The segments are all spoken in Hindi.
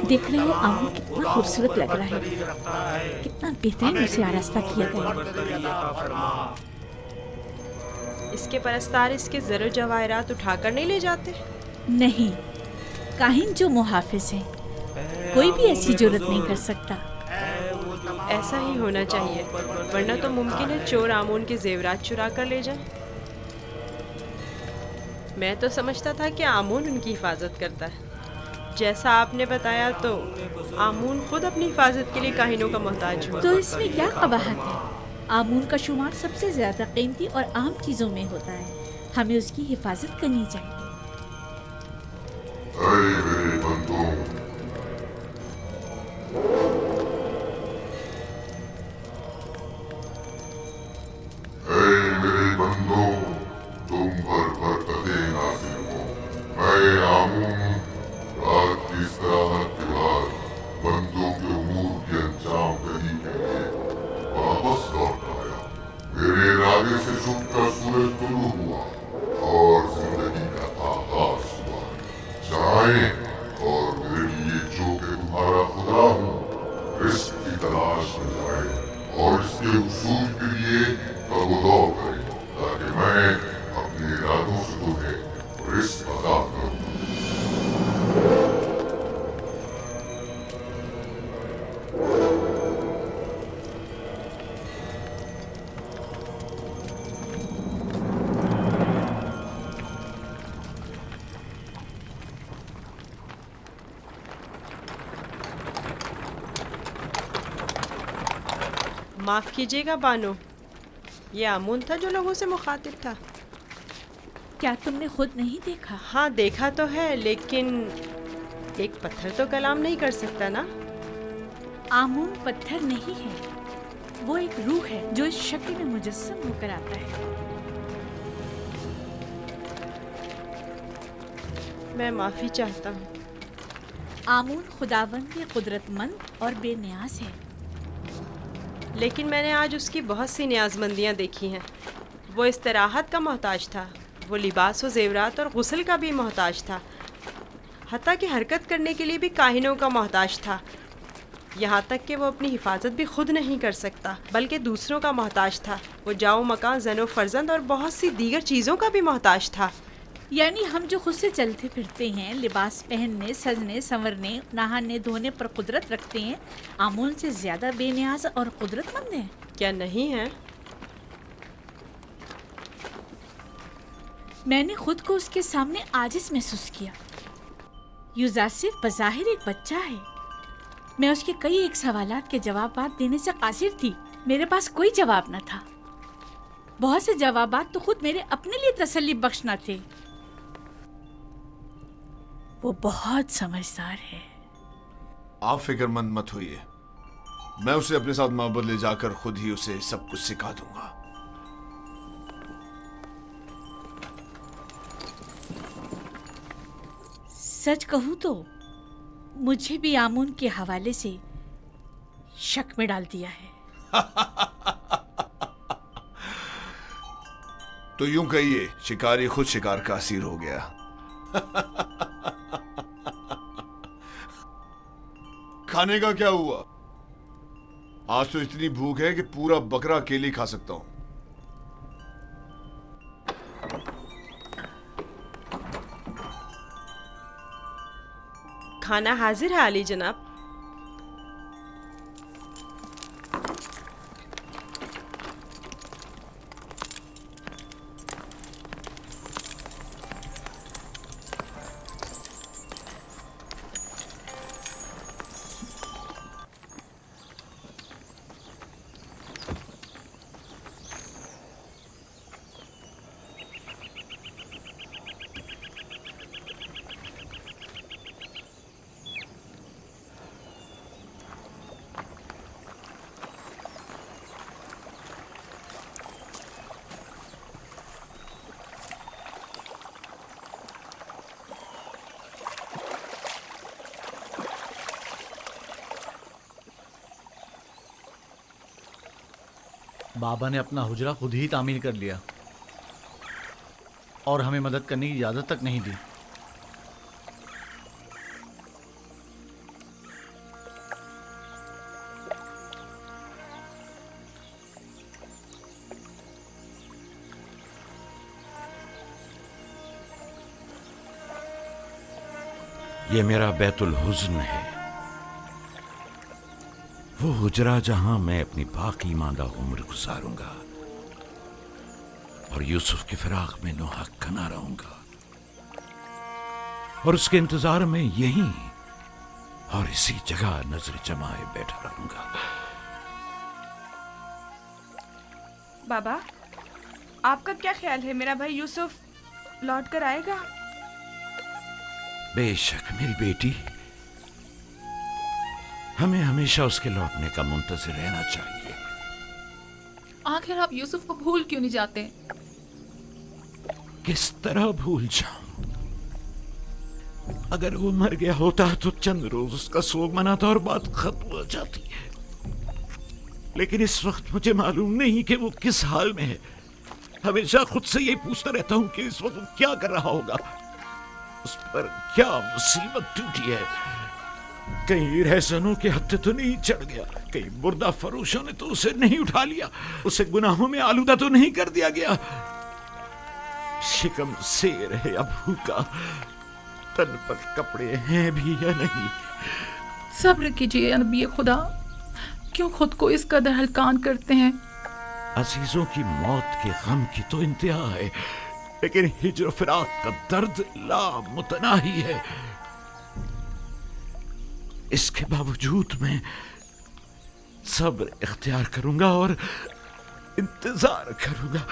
देख रहे हो आमूल कितना खूबसूरत लग रहा है, कितना बेहतरीन उसे आरास्ता किया गया। इसके परस्तार इसके ज़र जवाहरात उठाकर नहीं ले जाते? नहीं, काहिन जो मुहाफिज हैं, कोई भी ऐसी जुर्रत नहीं कर सकता। ऐसा ही होना चाहिए, वरना तो मुमकिन है चोर आमून के जेवरात चुरा कर ले जाए। मैं तो समझता था कि आमून उनकी हिफाजत करता है। जैसा आपने बताया तो आमून खुद अपनी हिफाजत के लिए काहिनों का मोहताज हुआ। तो इसमें क्या कबाहत है? आमून का शुमार सबसे ज्यादा कीमती और आम चीजों में होता है, हमें उसकी हिफाजत करनी चाहिए। मेरे बंदों, मेरे बंदों, तुम भर भर कदे नाज़िर हो। मैं आमून रात की इस्तिराहत के बाद बंदों के उमूर के अंजाम दही के लिए वापस लौट आया। मेरे इरादे से छुपकर सूरज तुलू हुआ और जिंदगी का आगाज हुआ। जाएं और मेरे लिए जो कि तुम्हारा खुदा हूँ, रिस्क की तलाश में जाए और इसके उसूल के लिए तगदौ करें, ताकि मैं अपने इरादों से तुम्हें रिस्क अता करूं। माफ़ कीजिएगा बानो, ये आमून था जो लोगों से मुखातिब था। क्या तुमने खुद नहीं देखा? हाँ देखा तो है, लेकिन एक पत्थर तो कलाम नहीं कर सकता ना। आमून पत्थर नहीं है, वो एक रूह है जो इस शक्ल में मुजस्सम होकर आता है। मैं माफ़ी चाहता हूँ। आमून खुदावंद कुदरतमंद और बेनियाज है। लेकिन मैंने आज उसकी बहुत सी न्याज़मंदियाँ देखी हैं। वो इस्तराहत का मोहताज था, वो लिबास व ज़ेवरात और गुस्ल का भी मोहताज था, हत्ता कि हरकत करने के लिए भी काहिनों का मोहताज था। यहाँ तक कि वो अपनी हिफाजत भी खुद नहीं कर सकता, बल्कि दूसरों का मोहताज था। वो जाओ मकान, ज़नो फर्जंद और बहुत सी दीगर चीज़ों का भी मोहताज था। यानी हम जो खुद से चलते फिरते हैं, लिबास पहनने, सजने, संवरने, नहाने धोने पर कुदरत रखते हैं, आमूल से ज्यादा बेनियाज और कुदरतमंद हैं। क्या नहीं है? मैंने खुद को उसके सामने आजिज महसूस किया। यूज़र सिर्फ बज़ाहिर एक बच्चा है। मैं उसके कई एक सवालात के जवाब देने से कासिर थी। मेरे पास कोई जवाब न था। बहुत से जवाबात तो खुद मेरे अपने लिए तसल्ली बख्श न थे। वो बहुत समझदार है। आप फिक्रमंद मत होइए, मैं उसे अपने साथ माबद ले जाकर खुद ही उसे सब कुछ सिखा दूंगा। सच कहूं तो मुझे भी आमून के हवाले से शक में डाल दिया है। तो यूं कहिए, शिकारी खुद शिकार का असीर हो गया। खाने का क्या हुआ? आज तो इतनी भूख है कि पूरा बकरा अकेले खा सकता हूं। खाना हाजिर है आली जनाब। बाबा ने अपना हुजरा खुद ही तामीर कर लिया और हमें मदद करने की इजाज़त तक नहीं दी। ये मेरा बैतुल हुज़्न है, वो हुजरा जहां मैं अपनी बाकी मांदा उम्र गुजारूंगा और यूसुफ की फिराक में नोहक कना रहूंगा और उसके इंतजार में यहीं और इसी जगह नजर जमाए बैठा रहूंगा। बाबा, आपका क्या ख्याल है, मेरा भाई यूसुफ लौट कर आएगा? बेशक मेरी बेटी, हमें हमेशा उसके लौटने का मुंतज़िर रहना चाहिए। आखिर आप यूसुफ को भूल क्यों नहीं जाते? किस तरह भूल जाऊं? अगर वो मर गया होता तो चंद रोज उसका सोग मनाता और बात खत्म हो जाती। लेकिन इस वक्त मुझे मालूम नहीं कि वो किस हाल में है। हमेशा खुद से यही पूछता रहता हूं कि इस वक्त वो क्या कर रहा होगा, उस पर क्या मुसीबत टूटी है। कहीं रहसनों के हत्थे तो नहीं चढ़ गया, कहीं मुर्दा फरोशों ने तो उसे नहीं उठा लिया, उसे गुनाहों में आलूदा तो नहीं कर दिया गया। शिकम शेर है या भूखा, तन पर कपड़े हैं भी या नहीं। सब्र कीजिए या नबी खुदा, क्यों खुद को इस कदर हलकान करते हैं? अजीजों की मौत के गम की तो इंतहा है, लेकिन हिज्र फिराक का दर्द लामुतनाही है। इसके बावजूद मैं सब्र इख्तियार करूंगा और इंतजार करूंगा।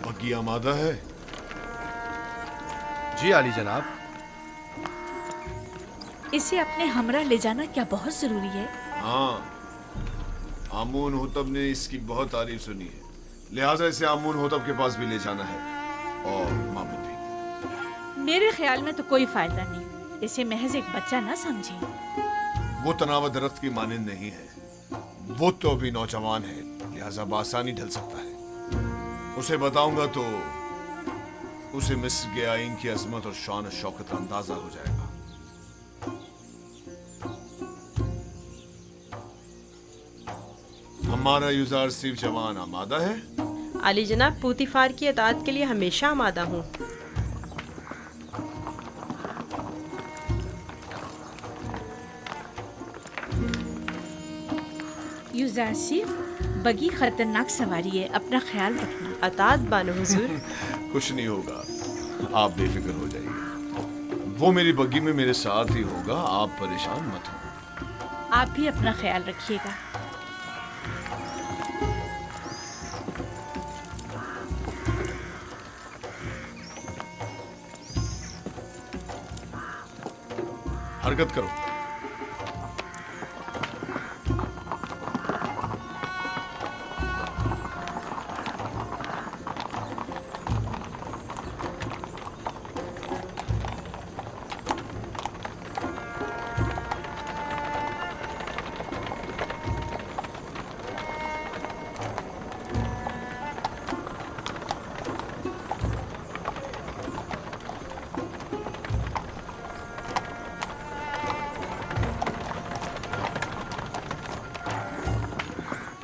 बग्गी आमादा है? जी आली जनाब। इसे अपने हमरा ले जाना क्या बहुत जरूरी है? हाँ, आमून होतब ने इसकी बहुत तारीफ सुनी है, लिहाजा इसे आमून होतब के पास भी ले जाना है और मामूद भी। मेरे ख्याल में तो कोई फायदा नहीं, इसे महज एक बच्चा ना समझे। वो तनाव दरख्त की मानिंद नहीं है, वो तो अभी नौजवान है, लिहाजा बासानी ढल सकता है। उसे बताऊंगा तो उसे मिस्र के आइन की अजमत और शान और शौकत का अंदाजा हो जाएगा। हमारा यूजार सिर्फ जवान आमादा है? अली जनाब, पूतीफार की अतात के लिए हमेशा आमादा हूँ। यूजारसिफ, बगी खतरनाक सवारी है, अपना ख्याल रखना। अतात बानो हुजूर। कुछ नहीं होगा, आप बेफिक्र हो जाइए। वो मेरी बग्गी में मेरे साथ ही होगा, आप परेशान मत हो। आप भी अपना ख्याल रखिएगा। हरकत करो।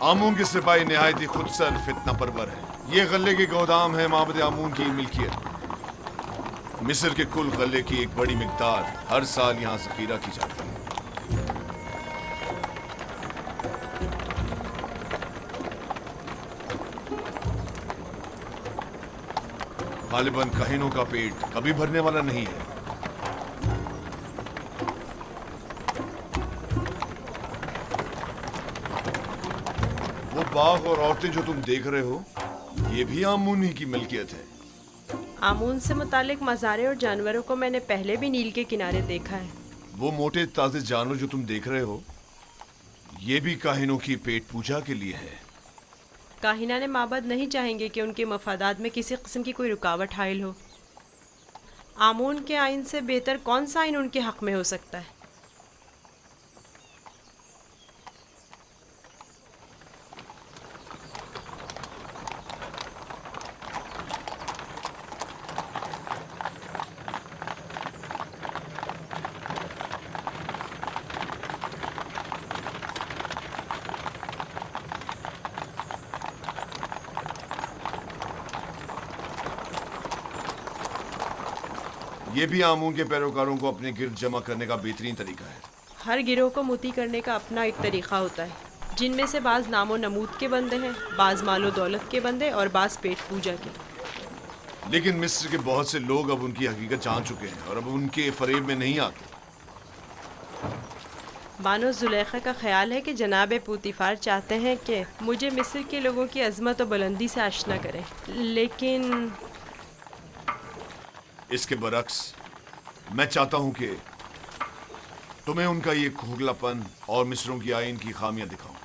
आमून के सिपाही निहायत ही खुदसर फितना परवर है। ये गले के गोदाम है माबद आमून की मिल्कियत। मिस्र के कुल गले की एक बड़ी मिकदार हर साल यहाँ जखीरा की जाती है। गालिबन कहीनों का पेट कभी भरने वाला नहीं है। वो बाग और औरतें जो तुम देख रहे हो, ये भी आमून ही की मिल्कियत है। आमून से मुतालिक मज़ारे और जानवरों को मैंने पहले भी नील के किनारे देखा है। वो मोटे ताजे जानवर जो तुम देख रहे हो, ये भी काहिनों की पेट पूजा के लिए है। काहिना ने माबद नहीं चाहेंगे कि उनके मफादात में किसी किस्म की कोई रुकावट हाइल हो। आमून के आइन से बेहतर कौन सा आइन उनके हक में हो सकता है? ये भी आमून के पैरोकारों को अपने गिर्द जमा करने का बेहतरीन तरीका है। हर गिरोह को मोती करने का अपना एक तरीका होता है, जिनमें से बाज़ नामो नमूद के बंदे हैं, बाज़ मालो दौलत के बंदे और बाज़ पेट पूजा के। लेकिन मिस्र के बहुत से लोग अब उनकी हकीकत जान चुके हैं और अब उनके फरेब में नहीं आते। बानो जुलेखा का ख्याल है कि जनाब पूतीफार चाहते हैं कि मुझे मिस्र के लोगों की अजमत और बुलंदी से आशना करें, लेकिन इसके बरक्स मैं चाहता हूं कि तुम्हें उनका ये खोखलापन और मिस्रों की आइन की खामियां दिखाऊं।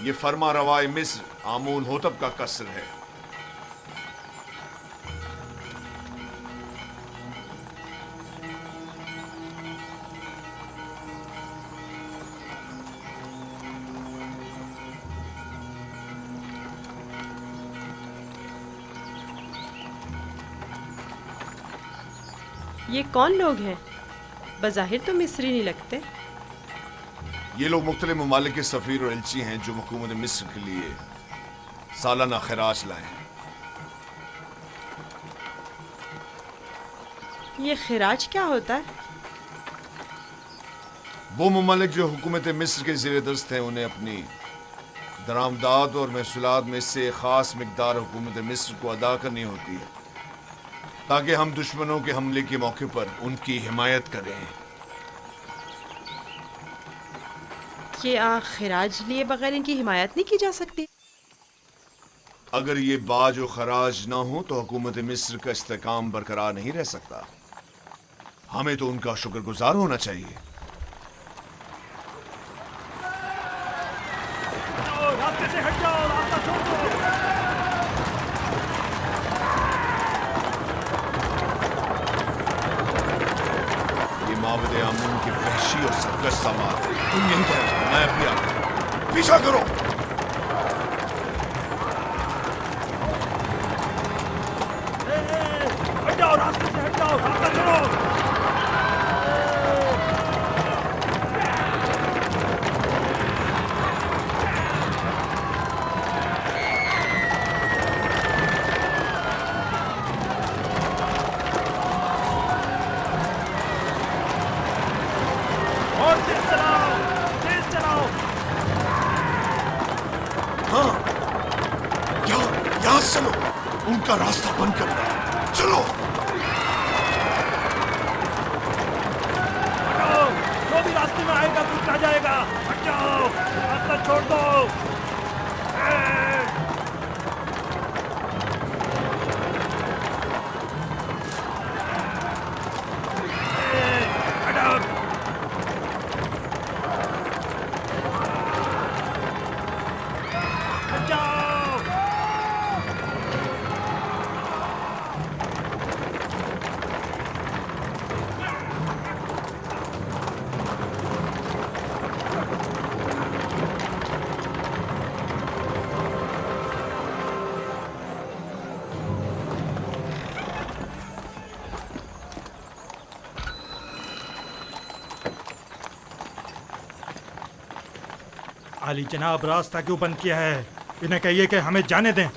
ये फरमा रवाए मिस्र आमून होतब का कसर है। ये कौन लोग हैं? बज़ाहिर तो मिस्री नहीं लगते। ये लोग मुख्तलिफ ममालिक के सफ़ीर और एलची हैं जो हुकूमत मिस्र के लिए सालाना खराज लाए हैं। ये खिराज क्या होता है? वो ममालिक जो हुकूमत मिस्र के ज़ेर दस्त हैं उन्हें अपनी दरामदात और महसूलात में से ख़ास मिकदार हुकूमत मिस्र को अदा करनी होती है ताकि हम दुश्मनों के हमले के मौके पर उनकी हिमायत करें। क्या खिराज लिए बगैर इनकी हिमायत नहीं की जा सकती? अगर ये बाज और खराज ना हो तो हुकूमत मिस्र का इस्तेकाम बरकरार नहीं रह सकता। हमें तो उनका शुक्रगुजार होना चाहिए। रास्ते से हट जाओ, रास्ता छोड़ दो। ये माबद आमून की वहशी और सरकश समाज है। तुम यहीं ठहरो, मैं अभी आता हूं। पीछा करो। हट जाओ, रास्ते से हट जाओ, रास्ता छोड़ो। और तेज चलाओ, तेज चलाओ। हाँ, यहाँ से चलो। उनका रास्ता बंद करना है। चलो। हटाओ, जो भी रास्ते में आएगा कुछ आ जाएगा। हट जाओ, रास्ता छोड़ दो। हटाओ। हट जाओ। आली जनाब, रास्ता क्यों बंद किया है? इन्हें कहिए कि हमें जाने दें।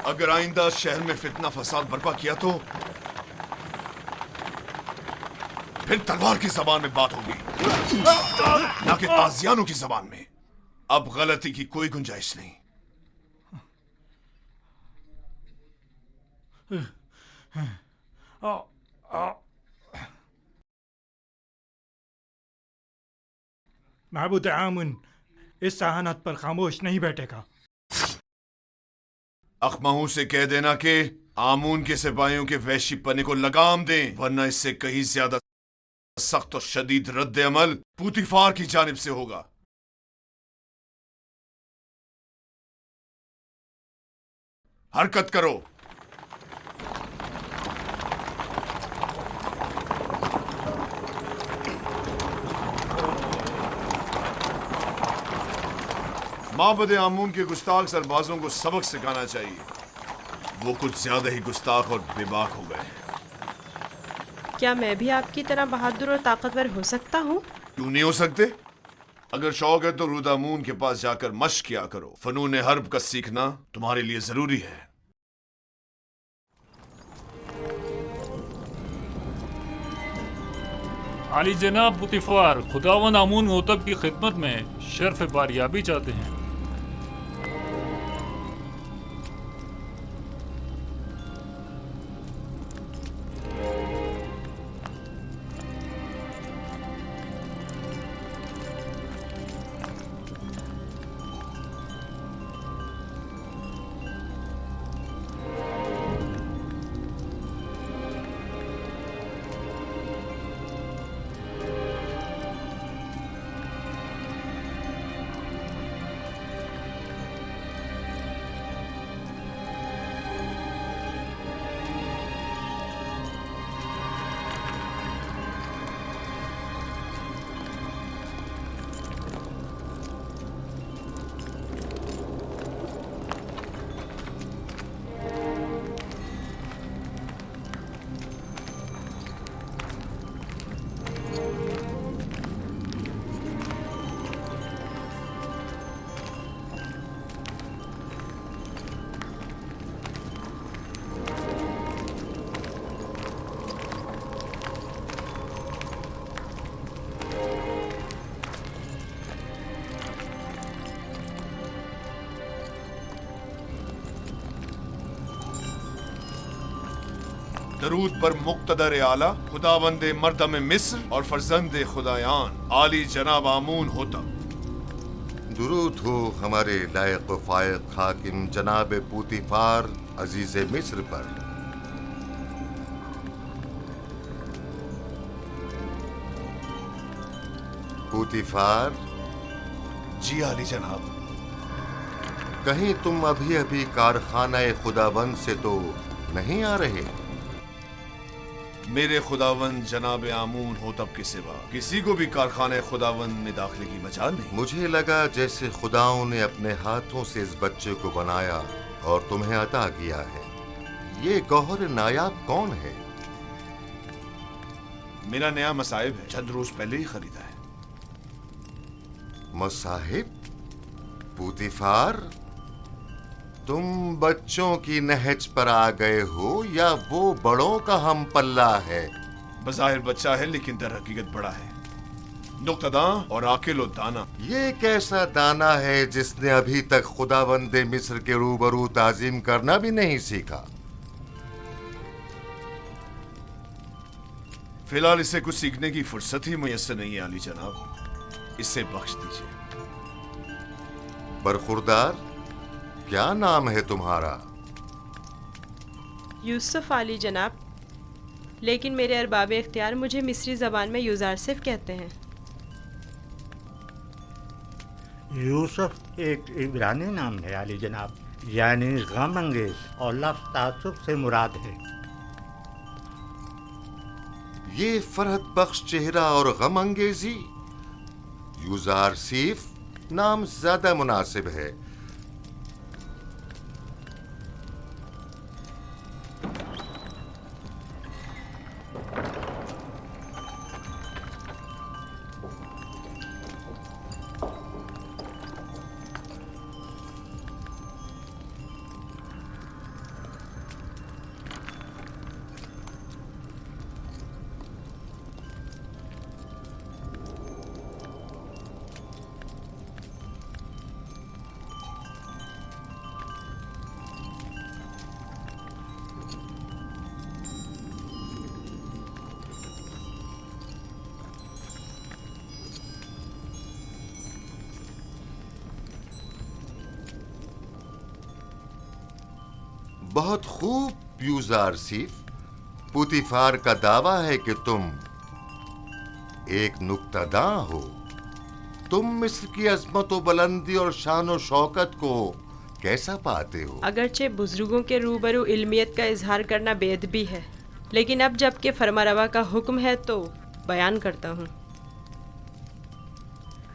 अगर आइंदा शहर में फितना फसाद बर्पा किया तो फिर तलवार की जबान में बात होगी, ना कि ताजियानों की जबान में। अब गलती की कोई गुंजाइश नहीं। महबूद आमुन इस सहानत पर खामोश नहीं बैठेगा। अखमाहू से कह देना कि आमून के सिपाहियों के वैशी पने को लगाम दें, वरना इससे कहीं ज्यादा सख्त और शदीद रद्द अमल पूतीफार की जानिब से होगा। हरकत करो। माबद आमून के गुस्ताख सरबाजों को सबक सिखाना चाहिए। वो कुछ ज्यादा ही गुस्ताख और बेबाक हो गए हैं। क्या मैं भी आपकी तरह बहादुर और ताकतवर हो सकता हूँ? क्यों नहीं हो सकते? अगर शौक है तो रुदामून के पास जाकर मश्क किया करो। फनून हर्ब का सीखना तुम्हारे लिए जरूरी है। आली जनाब पुतिफार, खुदावन आमून होतब की खिदमत में शर्फ बारियाबी चाहते हैं। दरूद पर मुक्तदर आला खुदावंद मर्दम मिस्र और फर्जंद खुदायान आली जनाब आमून होता। दुरूद हो हमारे लायक व फायक हाकिम जनाब पूतीफार अजीज मिस्र पर। पूतीफार, जी आली जनाब। कहीं तुम अभी अभी कारखाना खुदाबंद से तो नहीं आ रहे? मेरे खुदावंद जनाब आमून होतब के सिवा किसी को भी कारखाने खुदावंद में दाखिले की मजाल नहीं। मुझे लगा जैसे खुदाओं ने अपने हाथों से इस बच्चे को बनाया और तुम्हें अता किया है। ये गौहर नायाब कौन है? मेरा नया मसाहिब है, चंद रोज पहले ही खरीदा है। मसाहिब? पूतीफार, तुम बच्चों की नहज पर आ गए हो या वो बड़ों का हम पल्ला है? बज़ाहिर बच्चा है लेकिन दर हकीकत बड़ा है, नुक्तदा और आकिल और दाना। ये कैसा दाना है जिसने अभी तक खुदावंद मिस्र के रूबरू ताजीम करना भी नहीं सीखा? फिलहाल इसे कुछ सीखने की फुर्सत ही मुयस्सर नहीं है आली जनाब, इसे बख्श दीजिए। बरखुरदार, क्या नाम है तुम्हारा? यूसुफ आली जनाब, लेकिन मेरे अरबाब इख्तियार मुझे मिस्री ज़बान में यूज़ारसिफ कहते हैं। यूसुफ एक इब्रानी नाम है आली जनाब, यानी गम अंगेज, और लफ्ज़ तासुब से मुराद है। ये फरहत बख्श चेहरा और गम अंगेजी, यूज़ारसिफ नाम ज्यादा मुनासिब है। बहुत खूब यूजारसीफ। पुतिफार का दावा है कि तुम एक नुक्तादां हो। तुम मिस्र की अजमत व बुलंदी और शान व शौकत को कैसा पाते हो? अगरचे बुजुर्गों के रूबरू इल्मियत का इजहार करना बेअदबी है, लेकिन अब जबकि फरमारवा का हुक्म है तो बयान करता हूँ।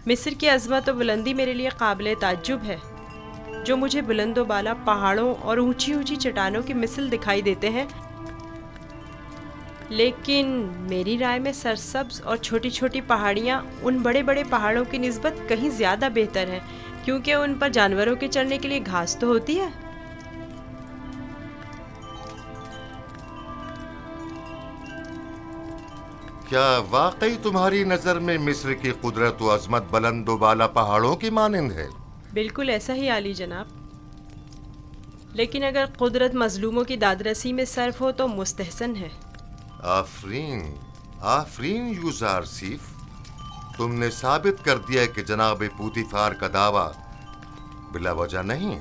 मिस्र की अजमत व बुलंदी मेरे लिए काबिल ताज्जुब है। जो मुझे बुलंदो बाला पहाड़ों और ऊंची ऊंची चट्टानों की मिसल दिखाई देते हैं, लेकिन मेरी राय में सरसब्ज और छोटी छोटी पहाड़ियाँ उन बड़े बड़े पहाड़ों की निस्बत कहीं ज़्यादा बेहतर हैं, क्योंकि उन पर जानवरों के चढ़ने के लिए घास तो होती है। क्या वाकई तुम्हारी नजर में मिस्र की कुदरत व अजमत बुलंदो बाला पहाड़ों की मानिंद है? बिल्कुल ऐसा ही आली जनाब, लेकिन अगर कुदरत मजलूमों की दादरसी में सर्फ हो तो मुस्तहसन है। आफरीन, आफरीन यूजारसीफ, तुमने साबित कर दिया कि जनाब पुतिफार का दावा बिला वजह नहीं।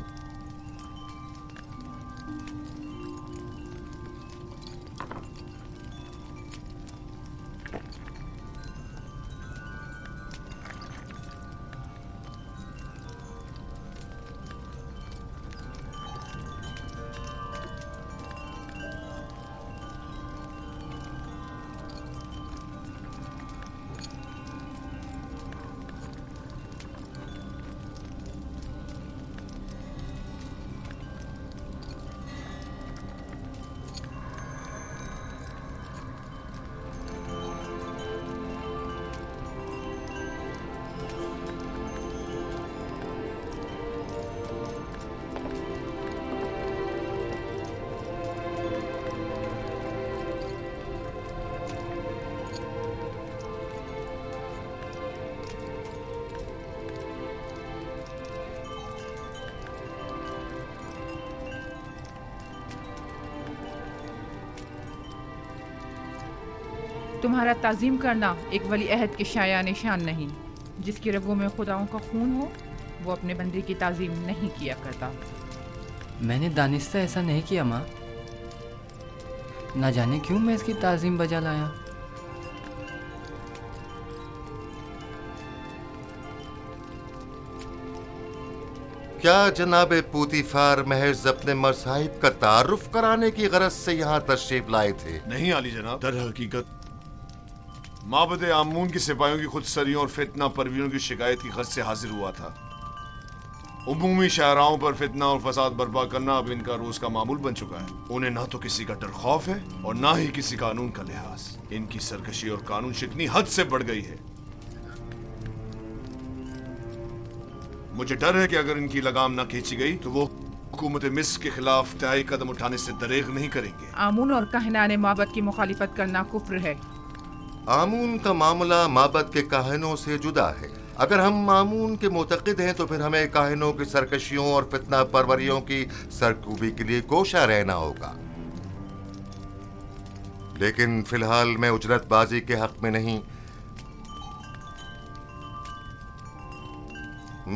तुम्हारा ताज़ीम करना एक वली अहद के शाया निशान नहीं। जिसकी रगों में खुदाओं का खून हो वो अपने बंदे की ताज़ीम नहीं किया करता। मैंने दानिस्ता ऐसा नहीं किया माँ, ना जाने क्यों मैं इसकी ताज़ीम बजा लाया। क्या जनाब पुतिफार महज अपने मसाहिब का तारुफ कराने की गरज से यहाँ तशरीफ लाए थे? नहीं आली जनाब, दर हकीकत माबद आमून की सिपाहियों की खुदसरियों और फितना परवीनों की शिकायत की गरज से हाजिर हुआ था। उमूमी शाहराओं पर फितना और फसाद बर्पा करना अब इनका रोज का मामूल बन चुका है। उन्हें ना तो किसी का डर खौफ है और ना ही किसी कानून का लिहाज। इनकी सरकशी और कानून शिकनी हद से बढ़ गई है। मुझे डर है कि अगर इनकी लगाम ना खींची गई तो वो हुकूमत मिस्र के खिलाफ तय कदम उठाने से दरेग नहीं करेंगे। आमून और काहिनाने माबद की मुखालिफत करना कुफ्र है। आमून का मामला माबद के काहिनों से जुदा है। अगर हम आमून के मुतक़िद हैं तो फिर हमें काहिनों की सरकशियों और फितना परवरियों की सरकूबी के लिए कोशा रहना होगा। लेकिन फिलहाल मैं उजरतबाजी के हक में नहीं।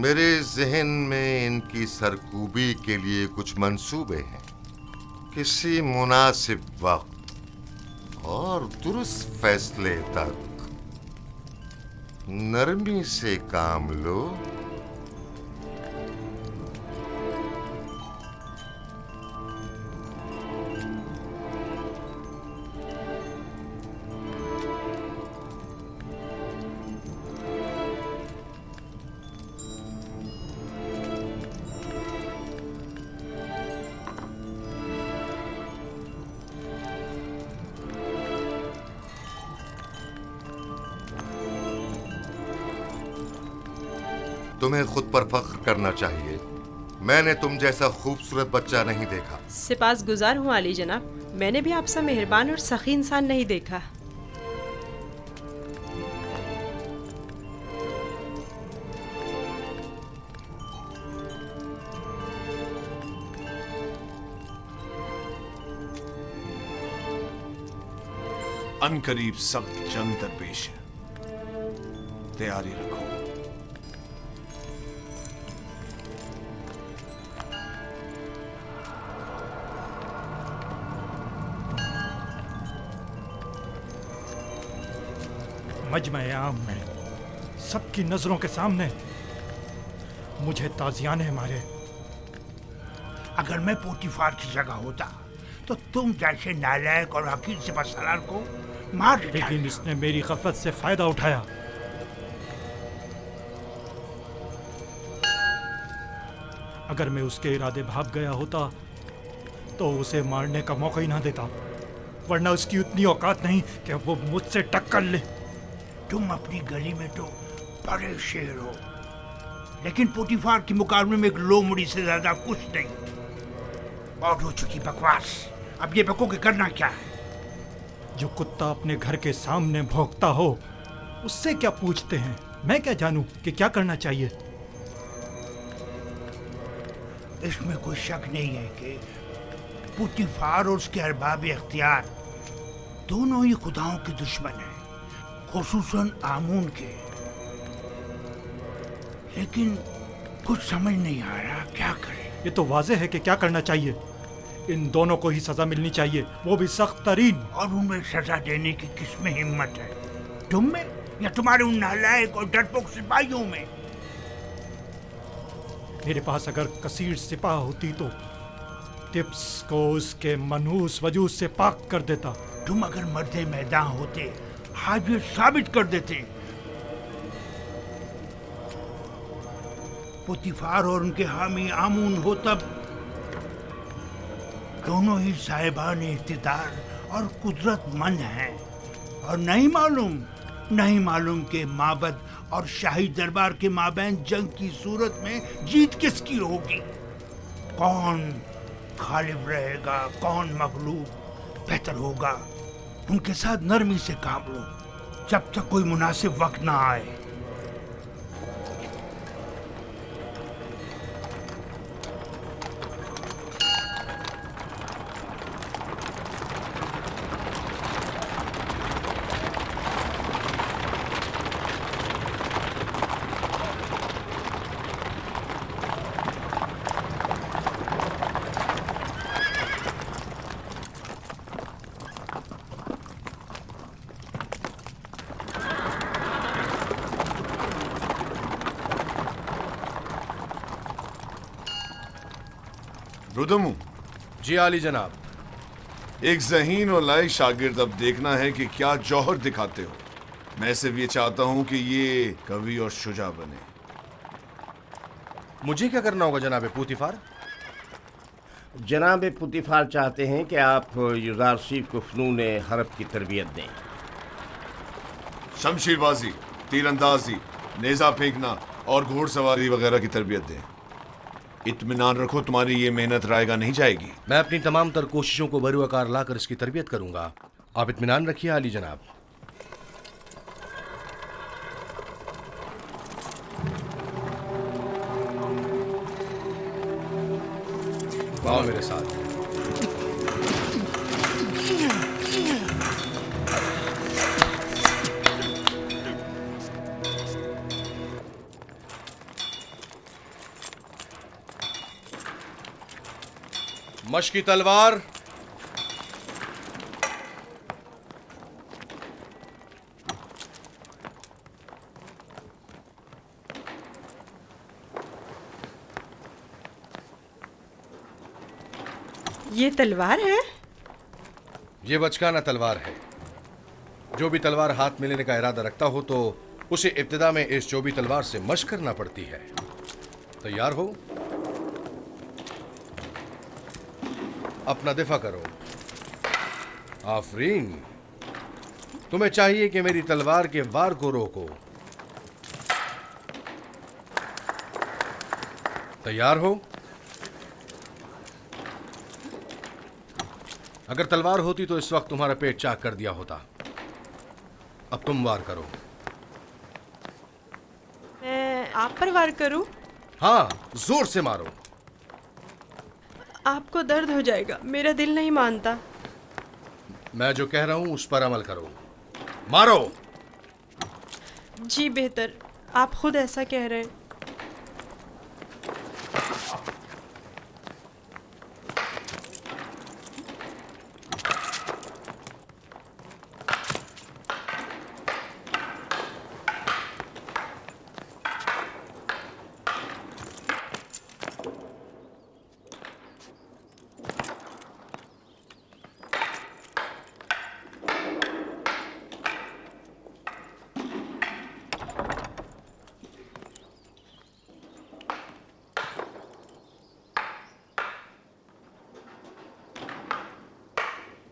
मेरे जहन में इनकी सरकूबी के लिए कुछ मंसूबे हैं। किसी मुनासिब वक्त और दुरुस्त फैसले तक नरमी से काम लो। तुम्हें खुद पर फख्र करना चाहिए। मैंने तुम जैसा खूबसूरत बच्चा नहीं देखा। सिपास गुजार हूँ आली जनाब, मैंने भी आपसे मेहरबान और सखी इंसान नहीं देखा। अनकरीब सख्त जंग दरपेश है, तैयारी रखो। मजमे आम में सबकी नजरों के सामने मुझे ताजियाने मारे। अगर मैं पोतीफार की जगह होता तो तुम जैसे नालायक और हकीर सिपहसालार को मार देता। लेकिन इसने मेरी गफलत से फायदा उठाया। अगर मैं उसके इरादे भाग गया होता तो उसे मारने का मौका ही ना देता, वरना उसकी उतनी औकात नहीं कि वो मुझसे टक्कर ले। तुम अपनी गली में तो बड़े शेर हो, लेकिन पोतीफार के मुकाबले में एक लोमड़ी से ज्यादा कुछ नहीं। और हो चुकी बकवास, अब ये बको के करना क्या है? जो कुत्ता अपने घर के सामने भौंकता हो उससे क्या पूछते हैं? मैं क्या जानूं कि क्या करना चाहिए? इसमें कोई शक नहीं है कि पोतीफार और उसके अरबाब इख्तियार दोनों ही खुदाओं के दुश्मन हैं, खुसूसन आमून के। लेकिन कुछ समझ नहीं आ रहा क्या करें। ये तो वाज़ेह है कि क्या करना चाहिए। इन दोनों को ही सजा मिलनी चाहिए, वो भी सख्त तरीन। और उन्हें सजा देने की किसमें हिम्मत है? तुम में या तुम्हारे उन नालायक और डरपोक सिपाहियों में? मेरे पास अगर कसीर सिपाह होती तो टिप्स को उसके मनहूस वजूद से पाक कर देता। तुम अगर मर्दे मैदान होते आज ये साबित कर देते। पोतीफार और उनके हामी आमून हो तब दोनों ही साहिबान इख्तिदार और कुदरतमंद हैं। और नहीं मालूम कि माबद और शाही दरबार के माबैन जंग की सूरत में जीत किसकी होगी। कौन गालिब रहेगा, कौन मगलूब? बेहतर होगा उनके साथ नरमी से काम लो जब तक कोई मुनासिब वक्त ना आए। रुदमू। जी आली जनाब। एक ज़हीन और लायक शागिर्द अब देखना है कि क्या जौहर दिखाते हो। मैं सिर्फ ये चाहता हूं कि ये कवि और शुजा बने। मुझे क्या करना होगा जनाब पोतीफार? जनाब पोतीफार चाहते हैं कि आप युजारसीफ को फ़नून हरब की तरबियत दें। शमशीरबाजी, तीरंदाजी, नेज़ा फेंकना और घोड़सवारी वगैरह की तरबियत दें। इत्मीनान रखो, तुम्हारी ये मेहनत रायगा नहीं जाएगी। मैं अपनी तमाम तर कोशिशों को बरूआकार लाकर इसकी तरबियत करूंगा। आप इत्मीनान रखिए आली जनाब। आओ मेरे साथ। मशकी तलवार, ये तलवार है? ये बचकाना तलवार है। जो भी तलवार हाथ में लेने का इरादा रखता हो तो उसे इब्तिदा में इस चौबी तलवार से मशक करना पड़ती है। तैयार हो? अपना दिफा करो। आफरीन, तुम्हें चाहिए कि मेरी तलवार के वार को रोको। तैयार हो? अगर तलवार होती तो इस वक्त तुम्हारा पेट चाक कर दिया होता। अब तुम वार करो। मैं आप पर वार करूं? हाँ, जोर से मारो। आपको दर्द हो जाएगा, मेरा दिल नहीं मानता। मैं जो कह रहा हूं उस पर अमल करो। मारो। जी बेहतर, आप खुद ऐसा कह रहे हैं।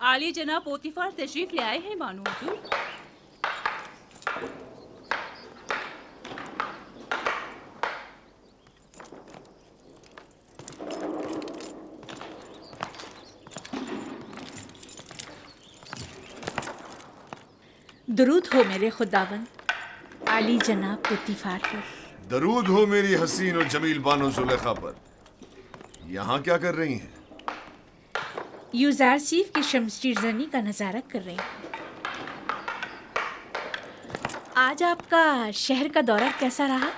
आली जनाब पोतीफार तशरीफ ले आए हैं मानो हुजूर। दरूद हो मेरे खुदावन आली जनाब पोतीफार पर। दरूद हो मेरी हसीन और जमील बानो जुलेखा पर। यहाँ क्या कर रही हैं? यूजारसीफ की शमशीर जनी का नजारा कर रही हूँ। आज आपका शहर का दौरा कैसा रहा?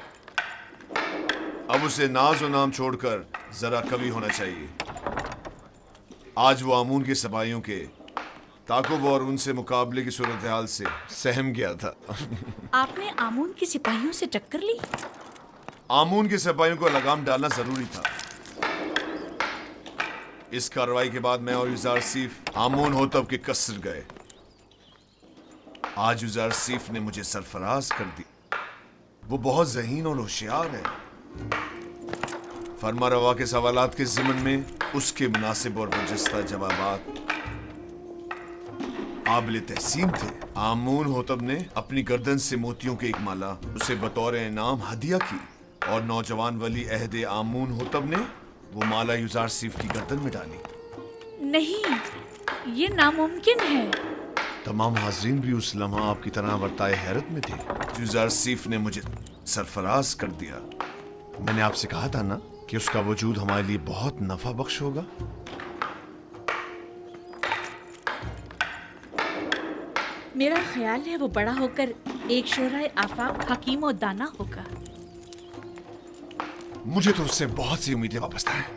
अब उसे नाज और नाम छोड़कर जरा कवि होना चाहिए। आज वो आमून के सिपाहियों के ताकुब और उनसे मुकाबले की सूरत हाल से सहम गया था। आपने आमून के सिपाहियों से टक्कर ली? आमून के सिपाहियों को लगाम डालना जरूरी था। इस कार्रवाई के बाद मैं और यूजारसीफ आमून होतब के कसर गए। आज यूजारसीफ ने मुझे सरफराज कर दी। वो बहुत ज़हीन और होशियार है। फरमा रवा के सवालात के ज़िमन में उसके मुनासिब और बरजस्ता जवाबात काबिल तहसीन थे। आमून होतब ने अपनी गर्दन से मोतियों की एक माला उसे बतौर इनाम हदिया की और नौजवान वली अहदे आमून होतब ने वो माला यूजारसीफ की गर्दन में डाली। नहीं, ये नामुमकिन है। तमाम हाजरीन भी उस लम्हा आपकी तरह वर्ताए हैरत में थे। यूजारसीफ ने मुझे सरफराज कर दिया। मैंने आपसे कहा था ना कि उसका वजूद हमारे लिए बहुत नफा बख्श होगा। मेरा ख्याल है वो बड़ा होकर एक शोराए आफाक हकीम और दाना होगा। मुझे तो उससे बहुत सी उम्मीदें वाबस्ता हैं।